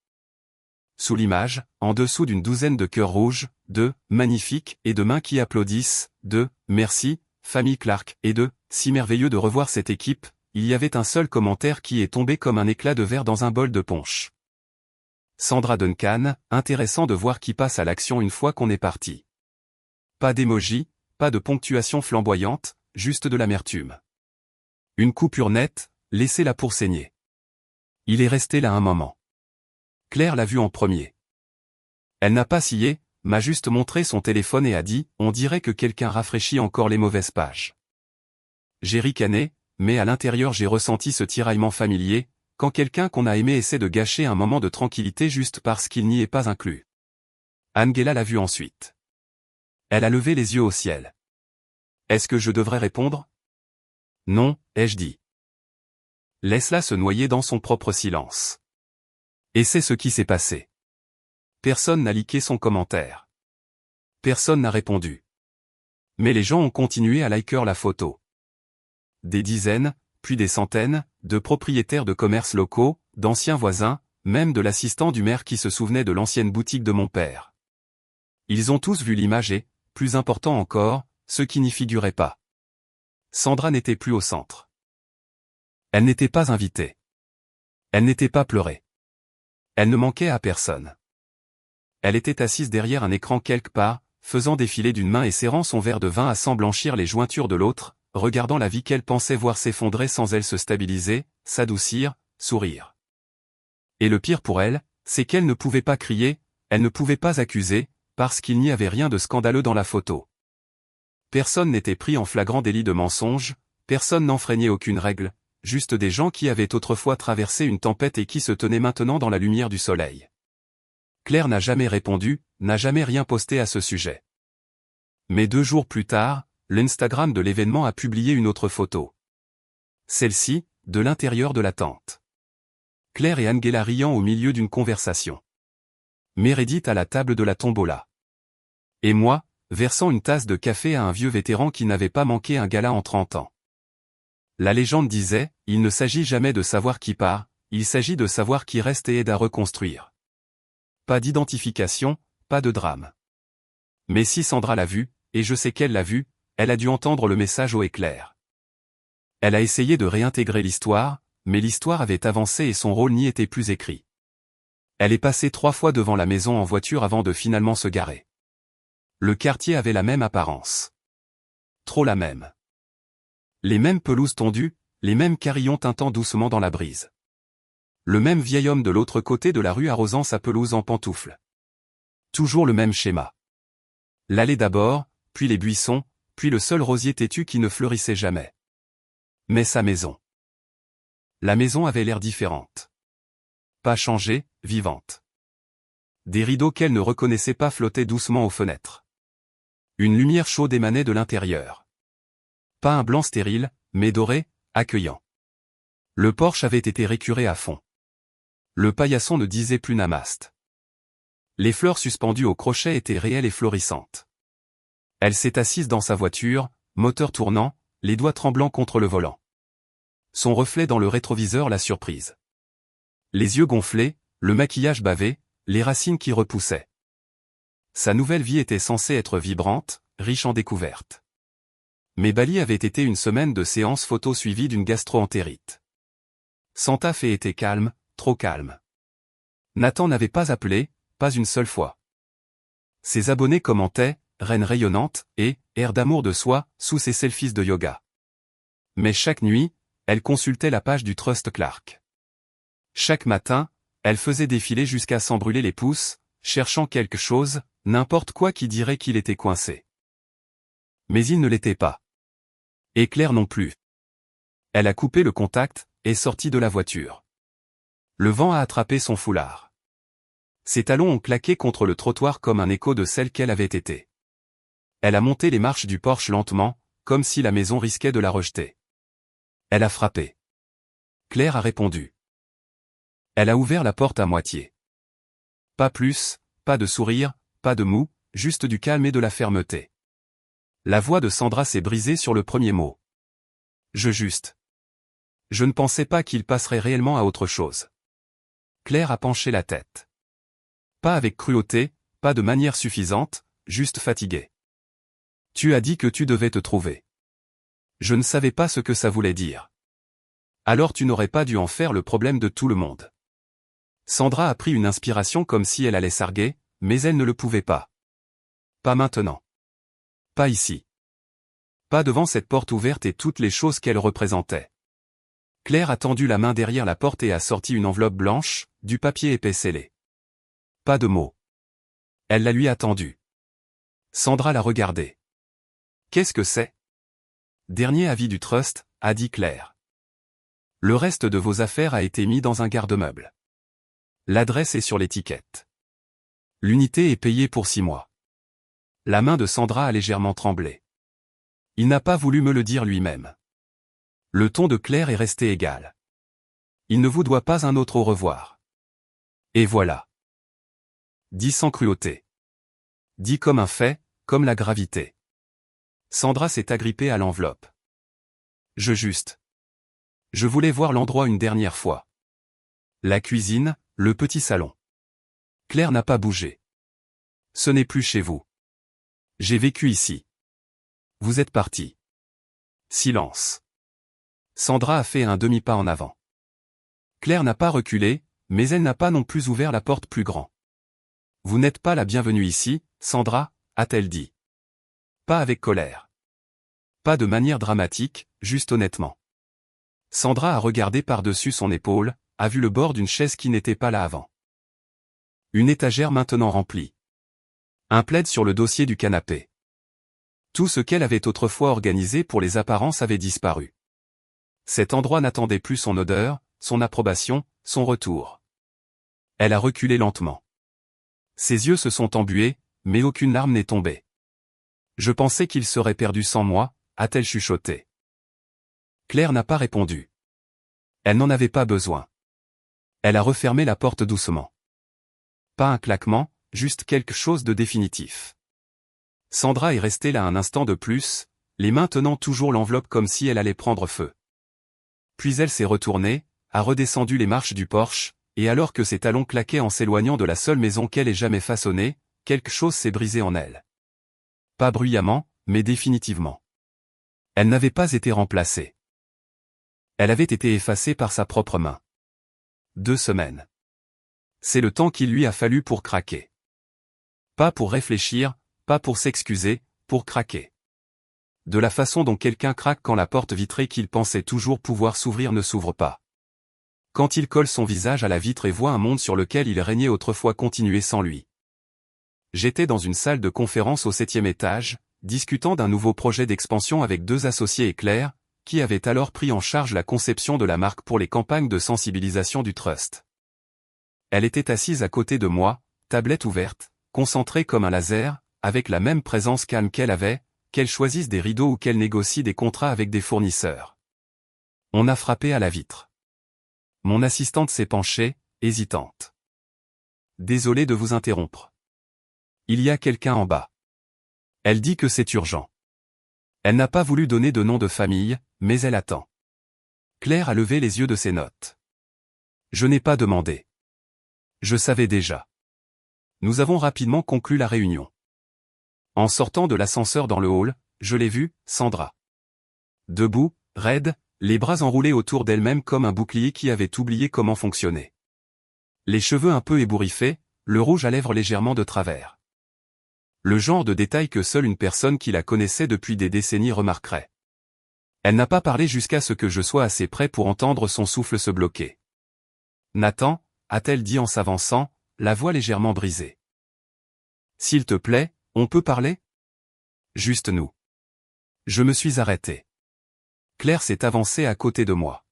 Sous l'image, en dessous d'une douzaine de cœurs rouges, de « magnifique » et de mains qui applaudissent, de « merci », famille Clark, et de « si merveilleux de revoir cette équipe », il y avait un seul commentaire qui est tombé comme un éclat de verre dans un bol de punch. Sandra Duncan, intéressant de voir qui passe à l'action une fois qu'on est parti. Pas d'émoji, pas de ponctuation flamboyante, juste de l'amertume. Une coupure nette, laissez-la pour saigner. Il est resté là un moment. Claire l'a vu en premier. Elle n'a pas scié, m'a juste montré son téléphone et a dit « On dirait que quelqu'un rafraîchit encore les mauvaises pages ». J'ai ricané, mais à l'intérieur j'ai ressenti ce tiraillement familier, quand quelqu'un qu'on a aimé essaie de gâcher un moment de tranquillité juste parce qu'il n'y est pas inclus. Angela l'a vu ensuite. Elle a levé les yeux au ciel. Est-ce que je devrais répondre? Non, ai-je dit. Laisse-la se noyer dans son propre silence. Et c'est ce qui s'est passé. Personne n'a liké son commentaire. Personne n'a répondu. Mais les gens ont continué à liker la photo. Des dizaines, puis des centaines, de propriétaires de commerces locaux, d'anciens voisins, même de l'assistant du maire qui se souvenait de l'ancienne boutique de mon père. Ils ont tous vu l'image et, plus important encore, ceux qui n'y figuraient pas. Sandra n'était plus au centre. Elle n'était pas invitée. Elle n'était pas pleurée. Elle ne manquait à personne. Elle était assise derrière un écran quelque part, faisant défiler d'une main et serrant son verre de vin à sans blanchir les jointures de l'autre, regardant la vie qu'elle pensait voir s'effondrer sans elle se stabiliser, s'adoucir, sourire. Et le pire pour elle, c'est qu'elle ne pouvait pas crier, elle ne pouvait pas accuser, parce qu'il n'y avait rien de scandaleux dans la photo. Personne n'était pris en flagrant délit de mensonge, personne n'enfreignait aucune règle, juste des gens qui avaient autrefois traversé une tempête et qui se tenaient maintenant dans la lumière du soleil. Claire n'a jamais répondu, n'a jamais rien posté à ce sujet. Mais 2 jours plus tard, l'Instagram de l'événement a publié une autre photo. Celle-ci, de l'intérieur de la tente. Claire et Angela riant au milieu d'une conversation. Meredith à la table de la tombola. Et moi, versant une tasse de café à un vieux vétéran qui n'avait pas manqué un gala en 30 ans. La légende disait, il ne s'agit jamais de savoir qui part, il s'agit de savoir qui reste et aide à reconstruire. Pas d'identification, pas de drame. Mais si Sandra l'a vu, et je sais qu'elle l'a vu, elle a dû entendre le message haut et clair. Elle a essayé de réintégrer l'histoire, mais l'histoire avait avancé et son rôle n'y était plus écrit. Elle est passée 3 fois devant la maison en voiture avant de finalement se garer. Le quartier avait la même apparence. Trop la même. Les mêmes pelouses tondues, les mêmes carillons tintant doucement dans la brise. Le même vieil homme de l'autre côté de la rue arrosant sa pelouse en pantoufles. Toujours le même schéma. L'allée d'abord, puis les buissons, puis le seul rosier têtu qui ne fleurissait jamais. Mais sa maison. La maison avait l'air différente. Pas changée, vivante. Des rideaux qu'elle ne reconnaissait pas flottaient doucement aux fenêtres. Une lumière chaude émanait de l'intérieur. Pas un blanc stérile, mais doré, accueillant. Le porche avait été récuré à fond. Le paillasson ne disait plus namaste. Les fleurs suspendues au crochet étaient réelles et florissantes. Elle s'est assise dans sa voiture, moteur tournant, les doigts tremblants contre le volant. Son reflet dans le rétroviseur la surprise. Les yeux gonflés, le maquillage bavé, les racines qui repoussaient. Sa nouvelle vie était censée être vibrante, riche en découvertes. Mais Bali avait été une semaine de séances photos suivies d'une gastro-entérite. Santa Fe était calme, trop calme. Nathan n'avait pas appelé, pas une seule fois. Ses abonnés commentaient, reine rayonnante, et, air d'amour de soi, sous ses selfies de yoga. Mais chaque nuit, elle consultait la page du Trust Clark. Chaque matin, elle faisait défiler jusqu'à s'en brûler les pouces, cherchant quelque chose, n'importe quoi qui dirait qu'il était coincé. Mais il ne l'était pas. Et Claire non plus. Elle a coupé le contact, est sortie de la voiture. Le vent a attrapé son foulard. Ses talons ont claqué contre le trottoir comme un écho de celle qu'elle avait été. Elle a monté les marches du Porsche lentement, comme si la maison risquait de la rejeter. Elle a frappé. Claire a répondu. Elle a ouvert la porte à moitié. Pas plus, pas de sourire, pas de mou, juste du calme et de la fermeté. La voix de Sandra s'est brisée sur le premier mot. Je ne pensais pas qu'il passerait réellement à autre chose. Claire a penché la tête. Pas avec cruauté, pas de manière suffisante, juste fatiguée. Tu as dit que tu devais te trouver. Je ne savais pas ce que ça voulait dire. Alors tu n'aurais pas dû en faire le problème de tout le monde. Sandra a pris une inspiration comme si elle allait s'arguer, mais elle ne le pouvait pas. Pas maintenant. Pas ici. Pas devant cette porte ouverte et toutes les choses qu'elle représentait. Claire a tendu la main derrière la porte et a sorti une enveloppe blanche, du papier épais scellé. Pas de mots. Elle la lui a tendu. Sandra l'a regardé. Qu'est-ce que c'est? Dernier avis du trust, a dit Claire. Le reste de vos affaires a été mis dans un garde-meuble. L'adresse est sur l'étiquette. L'unité est payée pour 6 mois. La main de Sandra a légèrement tremblé. Il n'a pas voulu me le dire lui-même. Le ton de Claire est resté égal. Il ne vous doit pas un autre au revoir. Et voilà. Dit sans cruauté. Dit comme un fait, comme la gravité. Sandra s'est agrippée à l'enveloppe. Je voulais voir l'endroit une dernière fois. La cuisine, le petit salon. Claire n'a pas bougé. Ce n'est plus chez vous. J'ai vécu ici. Vous êtes parti. Silence. Sandra a fait un demi-pas en avant. Claire n'a pas reculé, mais elle n'a pas non plus ouvert la porte plus grand. Vous n'êtes pas la bienvenue ici, Sandra, a-t-elle dit. Pas avec colère. Pas de manière dramatique, juste honnêtement. Sandra a regardé par-dessus son épaule, a vu le bord d'une chaise qui n'était pas là avant. Une étagère maintenant remplie. Un plaid sur le dossier du canapé. Tout ce qu'elle avait autrefois organisé pour les apparences avait disparu. Cet endroit n'attendait plus son odeur, son approbation, son retour. Elle a reculé lentement. Ses yeux se sont embués, mais aucune larme n'est tombée. Je pensais qu'il serait perdu sans moi, a-t-elle chuchoté. Claire n'a pas répondu. Elle n'en avait pas besoin. Elle a refermé la porte doucement. Pas un claquement, juste quelque chose de définitif. Sandra est restée là un instant de plus, les mains tenant toujours l'enveloppe comme si elle allait prendre feu. Puis elle s'est retournée, a redescendu les marches du Porsche, et alors que ses talons claquaient en s'éloignant de la seule maison qu'elle ait jamais façonnée, quelque chose s'est brisé en elle. Pas bruyamment, mais définitivement. Elle n'avait pas été remplacée. Elle avait été effacée par sa propre main. 2 semaines. C'est le temps qu'il lui a fallu pour craquer. Pas pour réfléchir, pas pour s'excuser, pour craquer. De la façon dont quelqu'un craque quand la porte vitrée qu'il pensait toujours pouvoir s'ouvrir ne s'ouvre pas. Quand il colle son visage à la vitre et voit un monde sur lequel il régnait autrefois continuer sans lui. J'étais dans une salle de conférence au 7e étage, discutant d'un nouveau projet d'expansion avec 2 associés et Claire, qui avait alors pris en charge la conception de la marque pour les campagnes de sensibilisation du Trust. Elle était assise à côté de moi, tablette ouverte, concentrée comme un laser, avec la même présence calme qu'elle avait, qu'elle choisisse des rideaux ou qu'elle négocie des contrats avec des fournisseurs. On a frappé à la vitre. Mon assistante s'est penchée, hésitante. Désolée de vous interrompre. Il y a quelqu'un en bas. Elle dit que c'est urgent. Elle n'a pas voulu donner de nom de famille, mais elle attend. Claire a levé les yeux de ses notes. Je n'ai pas demandé. Je savais déjà. Nous avons rapidement conclu la réunion. En sortant de l'ascenseur dans le hall, je l'ai vue, Sandra. Debout, raide, les bras enroulés autour d'elle-même comme un bouclier qui avait oublié comment fonctionner. Les cheveux un peu ébouriffés, le rouge à lèvres légèrement de travers. Le genre de détail que seule une personne qui la connaissait depuis des décennies remarquerait. Elle n'a pas parlé jusqu'à ce que je sois assez près pour entendre son souffle se bloquer. Nathan, a-t-elle dit en s'avançant, la voix légèrement brisée. S'il te plaît, on peut parler? Juste nous. Je me suis arrêté. Claire s'est avancée à côté de moi.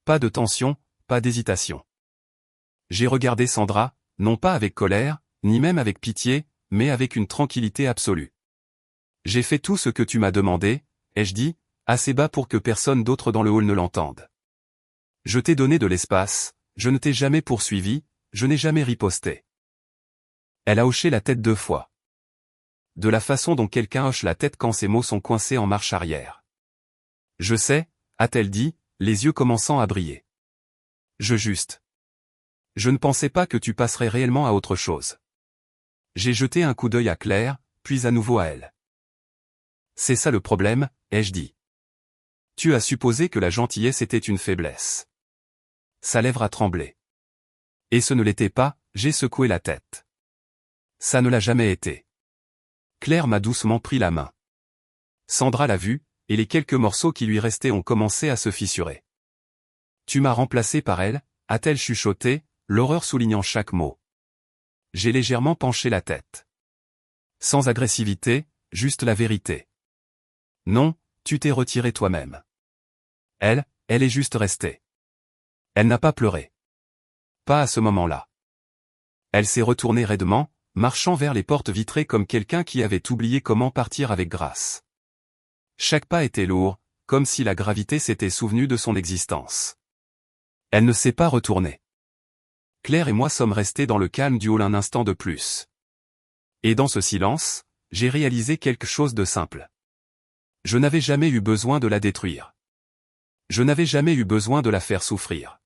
Pas de tension, pas d'hésitation. J'ai regardé Sandra, non pas avec colère, ni même avec pitié, mais avec une tranquillité absolue. J'ai fait tout ce que tu m'as demandé, ai-je dit, assez bas pour que personne d'autre dans le hall ne l'entende. Je t'ai donné de l'espace, je ne t'ai jamais poursuivi, je n'ai jamais riposté. Elle a hoché la tête 2 fois. De la façon dont quelqu'un hoche la tête quand ses mots sont coincés en marche arrière. Je sais, a-t-elle dit, les yeux commençant à briller. Je ne pensais pas que tu passerais réellement à autre chose. J'ai jeté un coup d'œil à Claire, puis à nouveau à elle. C'est ça le problème, ai-je dit. Tu as supposé que la gentillesse était une faiblesse. Sa lèvre a tremblé. Et ce ne l'était pas, j'ai secoué la tête. Ça ne l'a jamais été. Claire m'a doucement pris la main. Sandra l'a vu, et les quelques morceaux qui lui restaient ont commencé à se fissurer. Tu m'as remplacé par elle, a-t-elle chuchoté, l'horreur soulignant chaque mot. J'ai légèrement penché la tête. Sans agressivité, juste la vérité. Non, tu t'es retiré toi-même. Elle est juste restée. Elle n'a pas pleuré. Pas à ce moment-là. Elle s'est retournée raidement, marchant vers les portes vitrées comme quelqu'un qui avait oublié comment partir avec grâce. Chaque pas était lourd, comme si la gravité s'était souvenue de son existence. Elle ne s'est pas retournée. Claire et moi sommes restés dans le calme du hall un instant de plus. Et dans ce silence, j'ai réalisé quelque chose de simple. Je n'avais jamais eu besoin de la détruire. Je n'avais jamais eu besoin de la faire souffrir.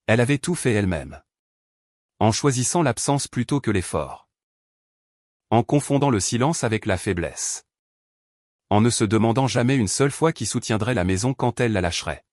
Elle avait tout fait elle-même. En choisissant l'absence plutôt que l'effort. En confondant le silence avec la faiblesse. En ne se demandant jamais une seule fois qui soutiendrait la maison quand elle la lâcherait.